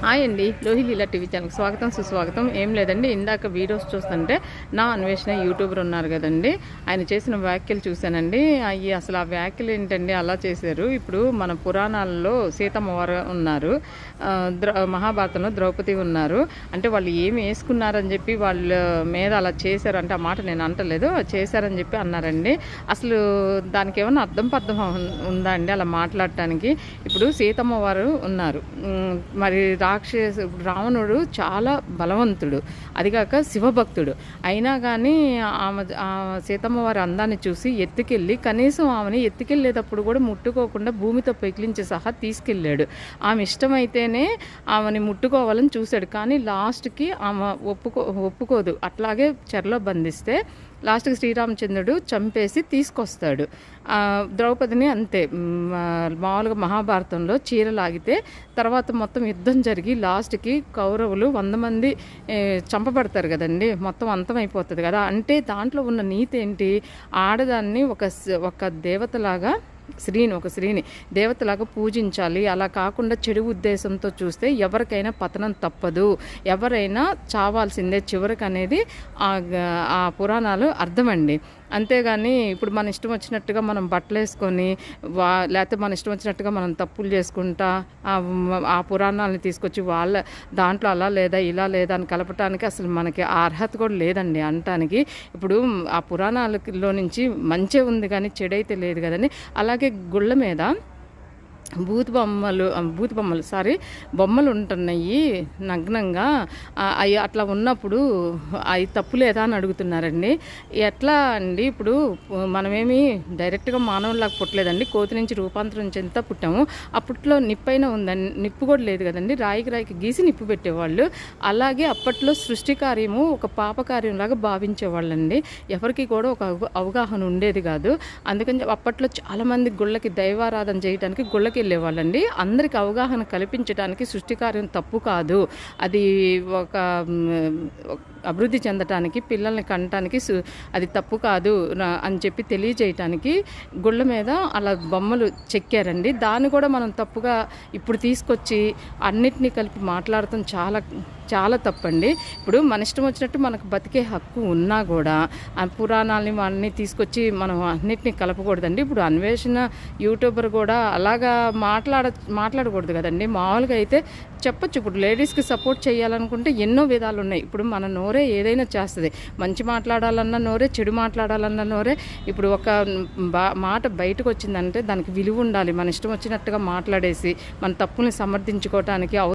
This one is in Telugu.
హాయ్ అండి, లోహిలీలా టీవీ ఛానల్కి స్వాగతం సుస్వాగతం. ఏం లేదండి, ఇందాక వీడియోస్ చూస్తుంటే నా అన్వేషణ యూట్యూబర్ ఉన్నారు కదండి, ఆయన చేసిన వ్యాఖ్యలు చూశానండి. అవి అసలు ఆ వ్యాఖ్యలు ఏంటండి అలా చేశారు. ఇప్పుడు మన పురాణాల్లో సీతమ్మ వారు ఉన్నారు, మహాభారతంలో ద్రౌపది ఉన్నారు. అంటే వాళ్ళు ఏమి వేసుకున్నారని చెప్పి వాళ్ళ మీద అలా చేశారు అంటే, ఆ మాట నేను అంటలేదు, చేశారని చెప్పి అన్నారండి. అసలు దానికి ఏమన్నా అర్థం ఉందా అండి అలా మాట్లాడటానికి? ఇప్పుడు సీతమ్మ వారు ఉన్నారు, మరి రావణుడు చాలా బలవంతుడు, అదిగాక శివభక్తుడు. అయినా కానీ సీతమ్మ వారి అందాన్ని చూసి ఎత్తుకెళ్ళి, కనీసం ఆమెని ఎత్తుకెళ్ళేటప్పుడు కూడా ముట్టుకోకుండా భూమితో పెకిలించి సహా తీసుకెళ్ళాడు. ఆమె ఇష్టమైతేనే ఆమెని ముట్టుకోవాలని చూశాడు, కానీ లాస్ట్కి ఆమె ఒప్పుకోదు. అట్లాగే చెరలో బంధిస్తే లాస్ట్కి శ్రీరామచంద్రుడు చంపేసి తీసుకొస్తాడు. ద్రౌపదిని అంతే, మామూలుగా మహాభారతంలో చీర లాగితే తర్వాత మొత్తం యుద్ధం జరిగి లాస్ట్కి కౌరవులు 100 మంది చంపబడతారు కదండి, మొత్తం అంతమైపోతుంది కదా. అంటే దాంట్లో ఉన్న నీతి ఏంటి? ఆడదాన్ని ఒక దేవతలాగా ఒక స్త్రీని దేవతలాగా పూజించాలి. అలా కాకుండా చెడు ఉద్దేశంతో చూస్తే ఎవరికైనా పతనం తప్పదు, ఎవరైనా చావాల్సిందే చివరికి అనేది ఆ పురాణాలు అర్థమండి. అంతేగాని ఇప్పుడు మన ఇష్టం వచ్చినట్టుగా మనం బట్టలు వేసుకొని లేకపోతే మన ఇష్టం వచ్చినట్టుగా మనం తప్పులు చేసుకుంటా ఆ పురాణాలని తీసుకొచ్చి వాళ్ళ దాంట్లో అలా లేదా ఇలా లేదా అని కలపటానికి అసలు మనకి ఆ అర్హత కూడా లేదండి అనటానికి. ఇప్పుడు ఆ పురాణాలలో నుంచి మంచి ఉంది కానీ చెడైతే లేదు కదండి. అలాగే గుళ్ళ మీద బొమ్మలు ఉంటున్నాయి నగ్నంగా, అవి అట్లా ఉన్నప్పుడు అవి తప్పు లేదా అని అడుగుతున్నారండి. ఎట్లా అండి? ఇప్పుడు మనమేమి డైరెక్ట్గా మానవులాగా పుట్టలేదండి, కోతి నుంచి రూపాంతరం చెంత పుట్టాము. అప్పట్లో నిప్పైనా ఉందండి, నిప్పు కూడా లేదు కదండి, రాయికి గీసి నిప్పు పెట్టేవాళ్ళు. అలాగే అప్పట్లో సృష్టి కార్యము ఒక పాపకార్యంలాగా భావించేవాళ్ళండి. ఎవరికి కూడా ఒక అవగాహన ఉండేది కాదు. అందుకని అప్పట్లో చాలామంది గుళ్ళకి దైవారాధన చేయడానికి గుళ్ళకి వెళ్ళేవాళ్ళండి. అందరికి అవగాహన కల్పించడానికి సృష్టి కార్యం తప్పు కాదు, అది ఒక అభివృద్ధి చెందటానికి పిల్లల్ని కనటానికి అది తప్పు కాదు అని చెప్పి తెలియజేయటానికి గుళ్ళ మీద అలా బొమ్మలు చెక్కారండి. దాన్ని కూడా మనం తప్పుగా ఇప్పుడు తీసుకొచ్చి అన్నిటినీ కలిపి మాట్లాడటం చాలా చాలా తప్పండి. ఇప్పుడు మన ఇష్టం వచ్చినట్టు మనకు బతికే హక్కు ఉన్నా కూడా ఆ పురాణాలని వాళ్ళని తీసుకొచ్చి మనం అన్నిటినీ కలపకూడదండి. ఇప్పుడు అన్వేషణ యూట్యూబర్ కూడా అలాగా మాట్లాడకూడదు కదండి. మామూలుగా అయితే చెప్పొచ్చు. ఇప్పుడు లేడీస్కి సపోర్ట్ చేయాలనుకుంటే ఎన్నో విధాలు ఉన్నాయి. ఇప్పుడు మన నోరే ఏదైనా చేస్తుంది, మంచి మాట్లాడాలన్న నోరే, చెడు మాట్లాడాలన్న నోరే. ఇప్పుడు ఒక మాట బయటకు వచ్చిందంటే దానికి విలువ ఉండాలి. మన ఇష్టం వచ్చినట్టుగా మాట్లాడేసి మన తప్పుల్ని సమర్థించుకోవటానికి